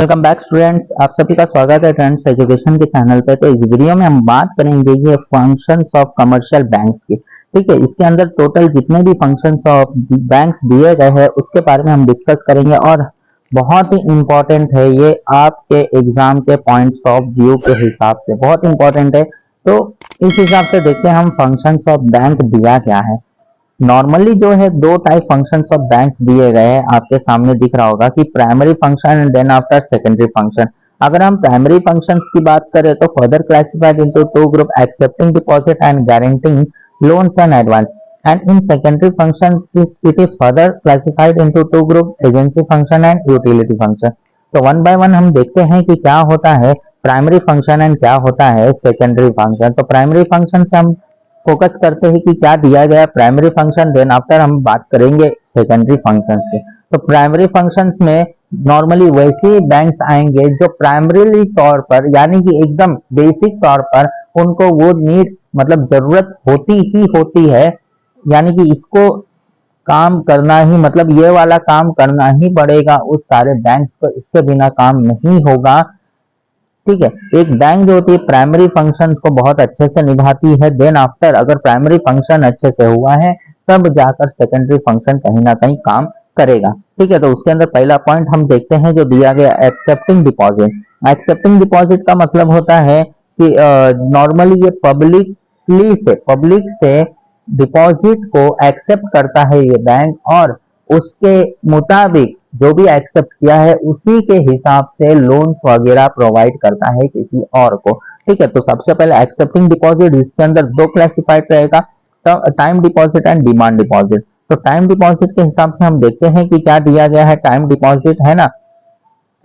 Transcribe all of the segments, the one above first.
Welcome back students, आप सभी का स्वागत है ट्रेंड्स एजुकेशन के चैनल पे। तो इस वीडियो में हम बात करेंगे ये फंक्शंस ऑफ कमर्शियल बैंक्स की। ठीक है, इसके अंदर टोटल जितने भी फंक्शंस ऑफ बैंक्स दिए गए हैं उसके बारे में हम डिस्कस करेंगे और बहुत ही इंपॉर्टेंट है ये आपके एग्जाम के पॉइंट्स ऑफ व्यू के हिसाब से बहुत इंपॉर्टेंट है। तो इस हिसाब से देखते हैं हम फंक्शंस ऑफ बैंक दिया क्या है। नॉर्मली जो है दो टाइप फंक्शंस ऑफ बैंक्स दिए गए हैं, आपके सामने दिख रहा होगा कि primary function and then after secondary function. अगर हम प्राइमरी फंक्शंस की बात करें तो further classified into two group, accepting deposit and granting loans and advance. And in secondary function it is further classified into two group, agency function and utility function. तो one by one हम देखते हैं कि क्या होता है primary function and क्या होता है सेकेंडरी फंक्शन। तो प्राइमरी फंक्शन से हम फोकस करते हैं कि क्या दिया गया प्राइमरी फंक्शन, देन आफ्टर हम बात करेंगे सेकेंडरी फंक्शंस के। तो प्राइमरी फंक्शंस में नॉर्मली वैसे बैंक्स आएंगे जो प्राइमरीली तौर पर यानी कि एकदम बेसिक तौर पर उनको वो नीड मतलब जरूरत होती ही होती है, यानी कि इसको काम करना ही मतलब ये वाला काम करना ही पड़ेगा उस सारे बैंक्स को, इसके बिना काम नहीं होगा। ठीक है, एक बैंक जो होती है प्राइमरी फंक्शन को बहुत अच्छे से निभाती है, देन आफ्टर अगर प्राइमरी फंक्शन अच्छे से हुआ है तब जाकर सेकेंडरी फंक्शन कहीं ना कहीं काम करेगा। ठीक है, तो उसके अंदर पहला पॉइंट हम देखते हैं जो दिया गया एक्सेप्टिंग डिपॉजिट। एक्सेप्टिंग डिपॉजिट का मतलब होता है कि नॉर्मली ये पब्लिक से डिपॉजिट को एक्सेप्ट करता है ये बैंक, और उसके मुताबिक जो भी एक्सेप्ट किया है उसी के हिसाब से लोन्स वगैरह प्रोवाइड करता है किसी और को। ठीक है, तो सबसे पहले एक्सेप्टिंग डिपॉजिट, इसके अंदर दो क्लासिफाइड रहेगा, time deposit and demand deposit. तो टाइम डिपॉजिट के हिसाब से हम देखते हैं कि क्या दिया गया है, टाइम डिपॉजिट है ना।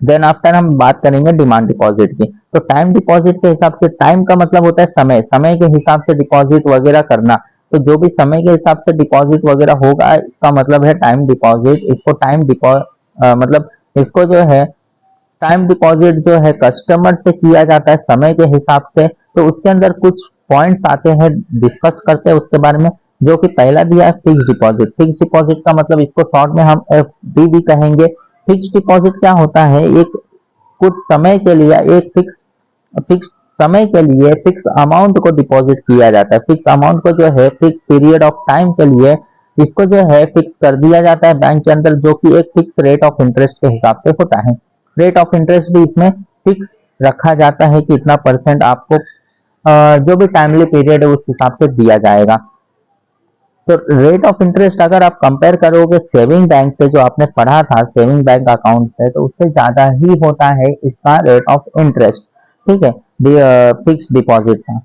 देन आफ्टर हम बात करेंगे डिमांड डिपॉजिट की। तो टाइम डिपॉजिट के हिसाब से, टाइम का मतलब होता है समय, समय के हिसाब से डिपॉजिट वगैरह करना। तो जो भी समय के हिसाब से डिपॉजिट वगैरह होगा इसका मतलब है टाइम डिपॉजिट। इसको मतलब इसको जो है टाइम डिपॉजिट जो है कस्टमर से किया जाता है समय के हिसाब से। तो उसके अंदर कुछ पॉइंट्स आते हैं, डिस्कस करते हैं उसके बारे में। जो कि पहला दिया है फिक्स डिपॉजिट। फिक्स डिपॉजिट का मतलब इसको शॉर्ट में हम एफडी भी कहेंगे। फिक्स डिपॉजिट क्या होता है, एक कुछ समय के लिए एक फिक्स समय के लिए फिक्स अमाउंट को डिपॉजिट किया जाता है। फिक्स अमाउंट को जो है फिक्स पीरियड ऑफ टाइम के लिए इसको जो है फिक्स कर दिया जाता है बैंक के अंदर, जो कि एक फिक्स रेट ऑफ इंटरेस्ट के हिसाब से होता है। रेट ऑफ इंटरेस्ट भी इसमें फिक्स रखा जाता है कि इतना परसेंट आपको जो भी टाइमली पीरियड है उस हिसाब से दिया जाएगा। तो रेट ऑफ इंटरेस्ट अगर आप कंपेयर करोगे सेविंग बैंक से, जो आपने पढ़ा था सेविंग बैंक अकाउंट से, तो उससे ज्यादा ही होता है इसका रेट ऑफ इंटरेस्ट। ठीक है, फिक्स डिपॉजिट का।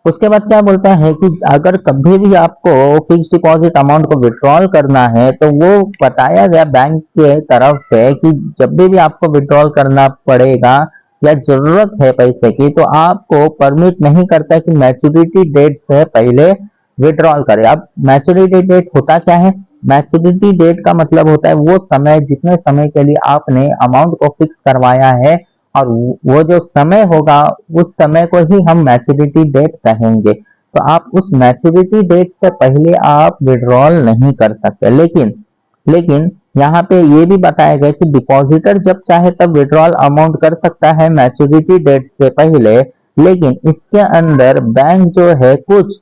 उसके बाद क्या बोलता है कि अगर कभी भी आपको फिक्स डिपॉजिट अमाउंट को विड्रॉल करना है तो वो बताया गया बैंक के तरफ से कि जब भी आपको विड्रॉल करना पड़ेगा या जरूरत है पैसे की, तो आपको परमिट नहीं करता कि मैच्योरिटी डेट से पहले विड्रॉल करें। अब मैच्योरिटी डेट होता क्या है, मैच्योरिटी डेट का मतलब होता है वो समय जितने समय के लिए आपने अमाउंट को फिक्स करवाया है, और वो जो समय होगा उस समय को ही हम मैच्योरिटी डेट कहेंगे। तो आप उस मैच्योरिटी डेट से पहले आप विड्रॉल नहीं कर सकते। लेकिन यहाँ पे ये भी बताया गया कि डिपॉजिटर जब चाहे तब विड्रॉल अमाउंट कर सकता है मैच्योरिटी डेट से पहले, लेकिन इसके अंदर बैंक जो है कुछ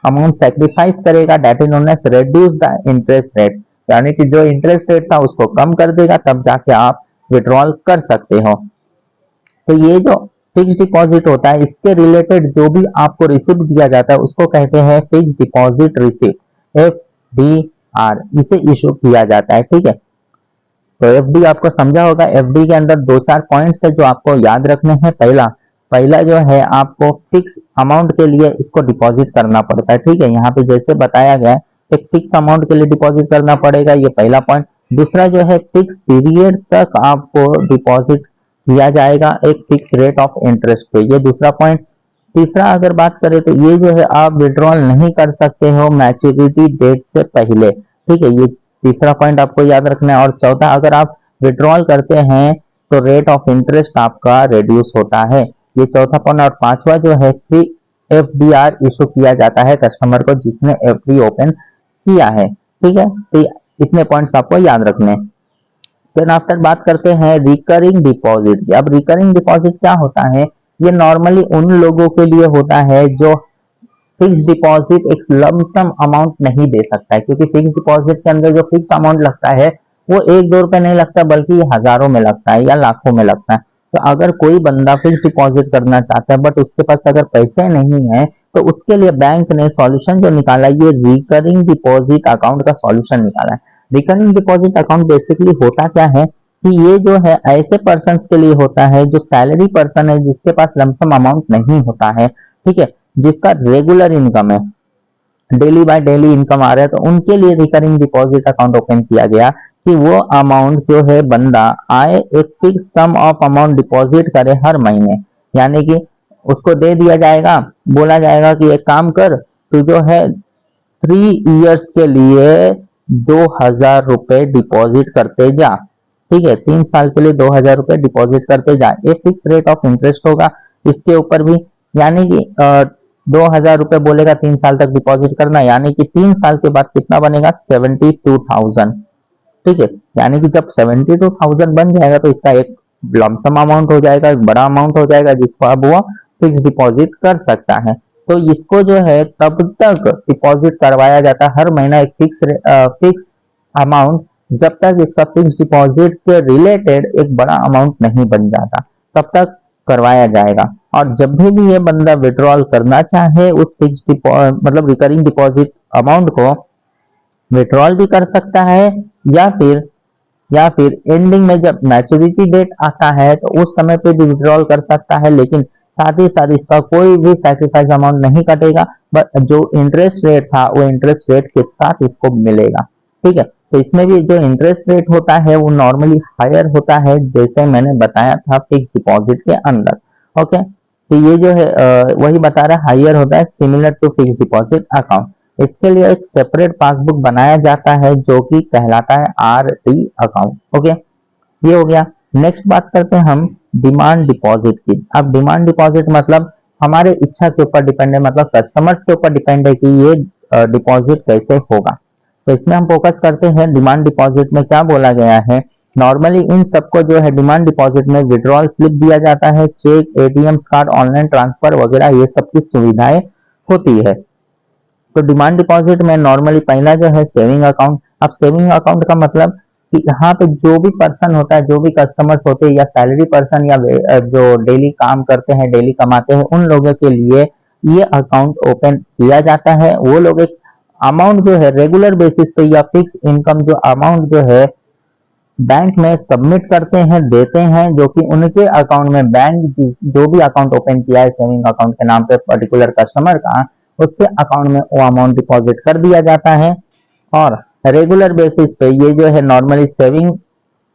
अमाउंट सेक्रीफाइस करेगा, that is known as reduce the interest rate, यानी कि जो इंटरेस्ट रेट था उसको कम कर देगा, तब जाके आप विड्रॉल कर सकते हो। तो ये जो फिक्स डिपॉजिट होता है इसके रिलेटेड जो भी आपको रिसिप्ट दिया जाता है उसको कहते हैं फिक्स डिपॉजिट रिसिप्ट, FDR, इसे इशू किया जाता है। ठीक है, तो एफडी आपको समझा होगा। एफडी के अंदर दो चार पॉइंट्स है जो आपको याद रखने हैं। पहला जो है आपको फिक्स अमाउंट के लिए इसको डिपॉजिट करना पड़ता है। ठीक है, यहाँ पे जैसे बताया गया एक फिक्स अमाउंट के लिए डिपॉजिट करना पड़ेगा, ये पहला पॉइंट। दूसरा जो है फिक्स पीरियड तक आपको डिपॉजिट दिया जाएगा एक फिक्स रेट ऑफ इंटरेस्ट पे, ये दूसरा पॉइंट। तीसरा अगर बात करें तो ये जो है आप विड्रॉल नहीं कर सकते हो मैच्योरिटी डेट से पहले। ठीक है, ये तीसरा पॉइंट आपको याद रखना है। और चौथा, अगर आप विड्रॉल करते हैं तो रेट ऑफ इंटरेस्ट आपका रिड्यूस होता है, ये चौथा पॉइंट। और पांचवा जो है FDR इशू किया जाता है कस्टमर को जिसने FD ओपन किया है। ठीक है, तो इतने पॉइंट्स आपको याद रखने हैं। देन आफ्टर बात करते हैं रिकरिंग डिपॉजिट की। अब रिकरिंग डिपॉजिट क्या होता है? ये नॉर्मली उन लोगों के लिए होता है जो फिक्स डिपॉजिट एक लमसम अमाउंट नहीं दे सकता है, क्योंकि फिक्स डिपॉजिट के अंदर जो फिक्स अमाउंट लगता है वो 1-2 रुपए नहीं लगता, बल्कि हजारों में लगता है या लाखों में लगता है। तो अगर कोई बंदा फिक्स डिपॉजिट करना चाहता है बट उसके पास अगर पैसे नहीं है, तो उसके लिए बैंक ने सॉल्यूशन जो निकाला, ये रिकरिंग डिपॉजिट अकाउंट का सॉल्यूशन निकाला है। रिकरिंग डिपॉजिट अकाउंट बेसिकली होता क्या है कि ये जो है ऐसे पर्सन के लिए होता है जो सैलरी पर्सन है, जिसके पास लमसम अमाउंट नहीं होता है, ठीक है, जिसका रेगुलर इनकम है, डेली बाय डेली इनकम आ रहा है, तो उनके लिए रिकरिंग डिपॉजिट अकाउंट ओपन किया गया कि वो अमाउंट जो है बंदा आए एक fix sum of amount deposit करे हर महीने। यानी कि उसको दे दिया जाएगा, बोला जाएगा कि एक काम कर, तू जो है 3 इयर्स के लिए 2,000 रुपए डिपॉजिट करते जा, ठीक है, 3 साल के लिए 2,000 रुपए डिपॉजिट करते जा। ये फिक्स रेट ऑफ इंटरेस्ट होगा इसके ऊपर भी, यानी कि 2,000 रुपए बोलेगा 3 साल तक डिपॉजिट करना, यानी कि 3 साल के बाद कितना बनेगा? 72,000, ठीक है। यानी कि जब 72,000 बन जाएगा तो इसका एक लमसम अमाउंट हो जाएगा, एक बड़ा अमाउंट हो जाएगा, जिसको अब वो फिक्स डिपॉजिट कर सकता है। तो इसको जो है तब तक डिपॉजिट करवाया जाता है हर महीना एक फिक्स अमाउंट, जब तक इसका फिक्स डिपॉजिट के रिलेटेड एक बड़ा अमाउंट नहीं बन जाता, तब तक करवाया जाएगा। और जब भी ये बंदा विड्रॉल करना चाहे उस फिक्स मतलब रिकरिंग डिपॉजिट अमाउंट को, विड्रॉल भी कर सकता है, या फिर एंडिंग में जब मैच्योरिटी डेट आता है तो उस समय पे भी विड्रॉल कर सकता है। लेकिन साथ ही साथ इसका कोई भी सैक्रिफाइस अमाउंट नहीं कटेगा, बट जो इंटरेस्ट रेट था वो इंटरेस्ट रेट के साथ इसको मिलेगा, ठीक है। तो इसमें भी जो इंटरेस्ट रेट होता है वो नॉर्मली हायर होता है, जैसे मैंने बताया था फिक्स डिपॉजिट के अंदर, ओके। तो ये जो है वही बता रहा है, हायर होता है similar to fix deposit account. इसके लिए एक सेपरेट पासबुक बनाया जाता है जो कि कहलाता है आरडी अकाउंट, ओके। ये हो गया। नेक्स्ट बात करते हैं हम डिमांड डिपॉजिट की। अब डिमांड डिपॉजिट मतलब हमारे इच्छा के ऊपर डिपेंड है, मतलब कस्टमर्स के ऊपर डिपेंड है कि ये डिपॉजिट कैसे होगा। तो इसमें हम फोकस करते हैं डिमांड डिपॉजिट में क्या बोला गया है। नॉर्मली इन सबको जो है डिमांड डिपॉजिट में विड्रॉल स्लिप दिया जाता है, cheque, ATM card, online transfer वगैरह ये सब की सुविधाएं होती है। तो डिमांड डिपॉजिट में नॉर्मली पहला जो है सेविंग अकाउंट। अब सेविंग अकाउंट का मतलब कि यहाँ पे जो भी पर्सन होता है, जो भी कस्टमर्स होते हैं, या सैलरी पर्सन, या जो डेली काम करते हैं, डेली कमाते हैं, उन लोगों के लिए ये अकाउंट ओपन किया जाता है। वो लोग एक अमाउंट जो है रेगुलर बेसिस पे या फिक्स इनकम जो अमाउंट जो है बैंक में सबमिट करते हैं, देते हैं, जो कि उनके अकाउंट में बैंक जो भी अकाउंट ओपन किया है सेविंग अकाउंट के नाम पे पर्टिकुलर कस्टमर का, उसके अकाउंट में वो अमाउंट डिपॉजिट कर दिया जाता है। और रेगुलर बेसिस पे ये जो है नॉर्मली सेविंग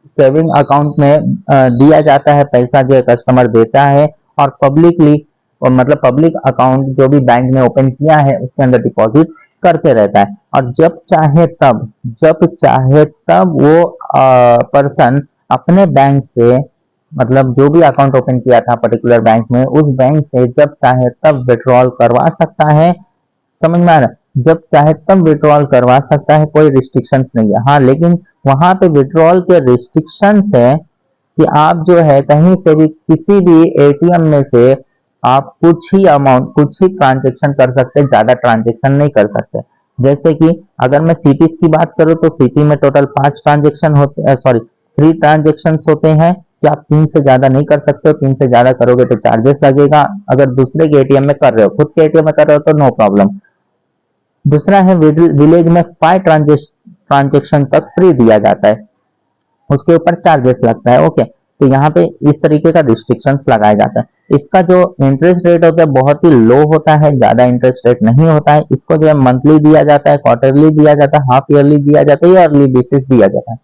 सेविंग अकाउंट में दिया जाता है, पैसा जो है कस्टमर देता है, और पब्लिकली, और मतलब पब्लिक अकाउंट जो भी बैंक ने ओपन किया है उसके अंदर डिपॉजिट करते रहता है। और जब चाहे तब वो पर्सन अपने बैंक से, मतलब जो भी अकाउंट ओपन किया था पर्टिकुलर बैंक में, उस बैंक से जब चाहे तब विड्रॉल करवा सकता है। समझ में आ रहा है? जब चाहे तब विड्रॉल करवा सकता है, कोई रिस्ट्रिक्शंस नहीं है। हाँ, लेकिन वहां पे विड्रॉल के रिस्ट्रिक्शंस है कि आप जो है कहीं से भी किसी भी एटीएम में से आप कुछ ही अमाउंट, कुछ ही ट्रांजेक्शन कर सकते, ज्यादा ट्रांजेक्शन नहीं कर सकते। जैसे कि अगर मैं सिटीज की बात करूं तो सिटी में टोटल 5 ट्रांजेक्शन होते, सॉरी 3 ट्रांजेक्शन होते हैं कि आप 3 से ज्यादा नहीं कर सकते हो। 3 से ज्यादा करोगे तो चार्जेस लगेगा। अगर दूसरे के एटीएम में कर रहे हो, खुद के एटीएम में कर रहे हो तो नो प्रॉब्लम। दूसरा है विलेज में 5 ट्रांजेक्शन तक फ्री दिया जाता है, उसके ऊपर चार्जेस लगता है, ओके। तो यहाँ पे इस तरीके का रिस्ट्रिक्शंस लगाया जाता है। इसका जो इंटरेस्ट रेट होता है बहुत ही लो होता है, ज्यादा इंटरेस्ट रेट नहीं होता है। इसको जो है मंथली दिया जाता है, क्वार्टरली दिया जाता है, हाफ ईयरली दिया जाता है, या अर्ली बेसिस दिया जाता है।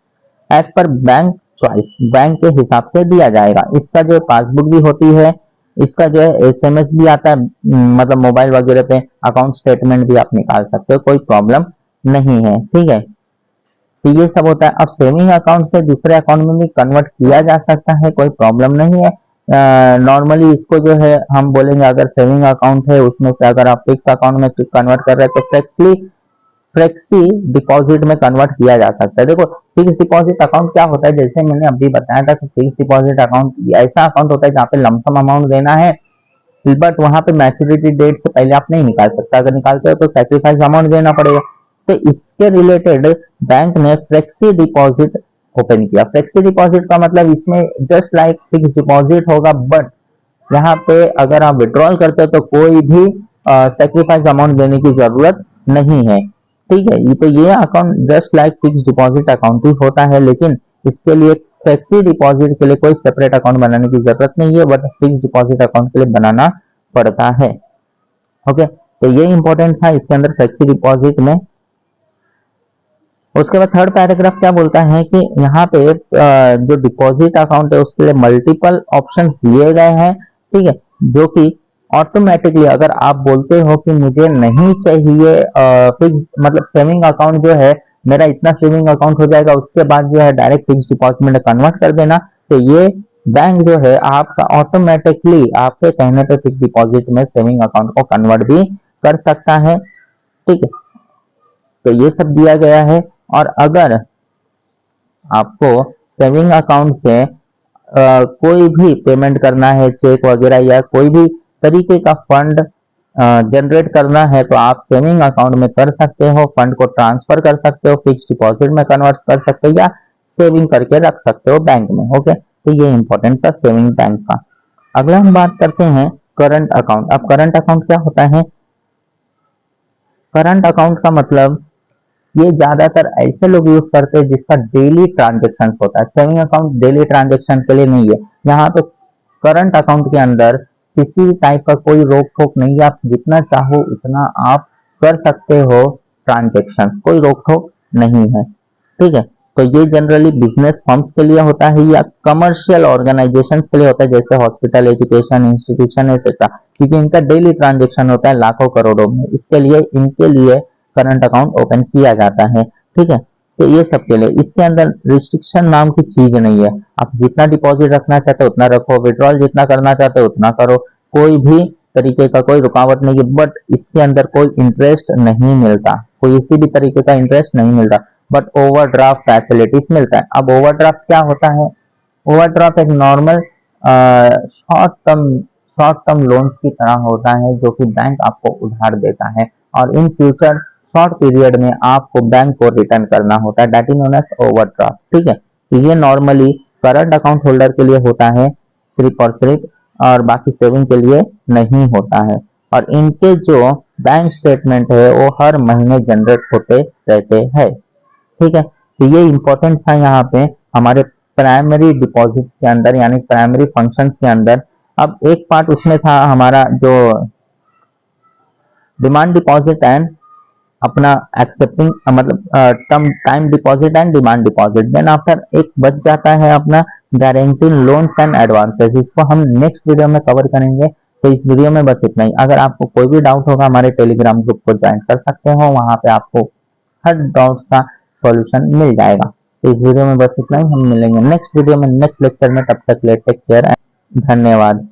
As per bank choice, bank के हिसाब से दिया जाएगा। इसका जो पासबुक भी होती है, इसका जो है एसएमएस भी आता है, मतलब मोबाइल वगैरह पे अकाउंट स्टेटमेंट भी आप निकाल सकते हो, कोई प्रॉब्लम नहीं है, ठीक है। तो ये सब होता है। अब सेविंग अकाउंट से दूसरे अकाउंट में भी कन्वर्ट किया जा सकता है, कोई प्रॉब्लम नहीं है। नॉर्मली इसको जो है हम बोलेंगे, अगर सेविंग अकाउंट है उसमें से अगर आप फिक्स अकाउंट में कन्वर्ट कर रहे हैं तो फ्लेक्सी डिपॉजिट में कन्वर्ट किया जा सकता है। देखो फिक्स डिपॉजिट अकाउंट क्या होता है, जैसे मैंने अभी बताया था कि फिक्स डिपॉजिट अकाउंट ऐसा अकाउंट होता है जहाँ पे लमसम अमाउंट देना है, बट वहां पे मैच्योरिटी डेट से पहले आप नहीं निकाल सकता, अगर निकालते हो तो सैक्रिफाइस अमाउंट देना पड़ेगा। तो इसके रिलेटेड बैंक ने फ्लेक्सी डिपॉजिट ओपन किया। फ्लेक्सी डिपॉजिट का मतलब इसमें जस्ट लाइक फिक्स डिपॉजिट होगा, बट यहाँ पे अगर आप विड्रॉल करते हो तो कोई भी सेक्रीफाइस अमाउंट देने की जरूरत नहीं है। ठीक है, ये तो ये account just like fix deposit account ही होता है, लेकिन इसके लिए फ्लेक्सी डिपॉजिट के लिए कोई सेपरेट अकाउंट बनाने की जरूरत नहीं है, बट फिक्स डिपॉजिट अकाउंट के लिए बनाना पड़ता है। ओके, तो ये इंपॉर्टेंट था इसके अंदर फ्लेक्सी डिपॉजिट में। उसके बाद थर्ड पैराग्राफ क्या बोलता है कि यहाँ पे जो डिपॉजिट अकाउंट है उसके लिए मल्टीपल ऑप्शंस दिए गए हैं। ठीक है, जो कि ऑटोमेटिकली अगर आप बोलते हो कि मुझे नहीं चाहिए फिक्स, मतलब सेविंग अकाउंट जो है मेरा इतना सेविंग अकाउंट हो जाएगा, उसके बाद जो है डायरेक्ट फिक्स डिपॉजिट में कन्वर्ट कर देना, तो ये बैंक जो है आपका ऑटोमेटिकली आपके कहने पे फिक्स डिपॉजिट में सेविंग अकाउंट को कन्वर्ट भी कर सकता है। ठीक है, तो ये सब दिया गया है। और अगर आपको सेविंग अकाउंट से कोई भी पेमेंट करना है, चेक वगैरह या कोई भी तरीके का फंड जनरेट करना है, तो आप सेविंग अकाउंट में कर सकते हो, फंड को ट्रांसफर कर सकते हो, फिक्स डिपॉजिट में कन्वर्ट कर सकते हो या सेविंग करके रख सकते हो बैंक में। ओके, तो ये इंपॉर्टेंट था सेविंग बैंक का। अगला हम बात करते हैं करंट अकाउंट। अब करंट अकाउंट क्या होता है? करंट अकाउंट का मतलब ये ज्यादातर ऐसे लोग यूज करते हैं जिसका डेली ट्रांजेक्शन होता है। सेविंग अकाउंट डेली ट्रांजेक्शन के लिए नहीं है। यहाँ पे करंट अकाउंट के अंदर किसी टाइप का कोई रोक टोक नहीं है, आप जितना चाहो उतना आप कर सकते हो ट्रांजेक्शन, कोई रोक टोक नहीं है। ठीक है, तो ये जनरली बिजनेस फर्म्स के लिए होता है या कमर्शियल ऑर्गेनाइजेशन के लिए होता है, जैसे हॉस्पिटल, एजुकेशन इंस्टीट्यूशन एक्सेट्रा, क्योंकि इनका डेली ट्रांजेक्शन होता है लाखों करोड़ों में, इसके लिए इनके लिए करंट अकाउंट ओपन किया जाता है। ठीक है, तो ये सब के लिए इसके अंदर रिस्ट्रिक्शन नाम की चीज नहीं है, आप जितना डिपॉजिट रखना चाहते हो उतना रखो, विड्रॉल जितना करना चाहते हो उतना करो, कोई भी तरीके का कोई रुकावट नहीं है। बट इसके अंदर कोई इंटरेस्ट नहीं मिलता, कोई किसी भी तरीके का इंटरेस्ट नहीं मिलता, बट ओवरड्राफ्ट फैसिलिटीज मिलता है। अब ओवरड्राफ्ट क्या होता है? ओवरड्राफ्ट एक नॉर्मल शॉर्ट टर्म लोन्स की तरह होता है जो कि बैंक आपको उधार देता है और इन फ्यूचर शॉर्ट पीरियड में आपको बैंक को रिटर्न करना होता है, that is known as overdraft. ठीक है, तो ये नॉर्मली करंट अकाउंट होल्डर के लिए होता है सिर्फ और सिर्फ, और बाकी सेविंग के लिए नहीं होता है। और इनके जो बैंक स्टेटमेंट है वो हर महीने जनरेट होते रहते हैं। ठीक है, तो ये इंपॉर्टेंट था यहाँ पे हमारे प्राइमरी डिपॉजिट्स के अंदर, यानी प्राइमरी फंक्शंस के अंदर। अब एक पार्ट उसमें था हमारा जो डिमांड डिपॉजिट एंड अपना एक्सेप्टिंग, मतलब term time deposit and demand deposit. Then after एक बच जाता है अपना गारंटी लोन्स एंड एडवांसेस, इसको हम नेक्स्ट वीडियो में कवर करेंगे। तो इस वीडियो में बस इतना ही। अगर आपको कोई भी डाउट होगा हमारे टेलीग्राम ग्रुप को ज्वाइन कर सकते हो, वहां पे आपको हर डाउट का सॉल्यूशन मिल जाएगा। तो इस वीडियो में बस इतना ही, हम मिलेंगे नेक्स्ट वीडियो में नेक्स्ट लेक्चर में, तब तक टेक केयर एंड धन्यवाद।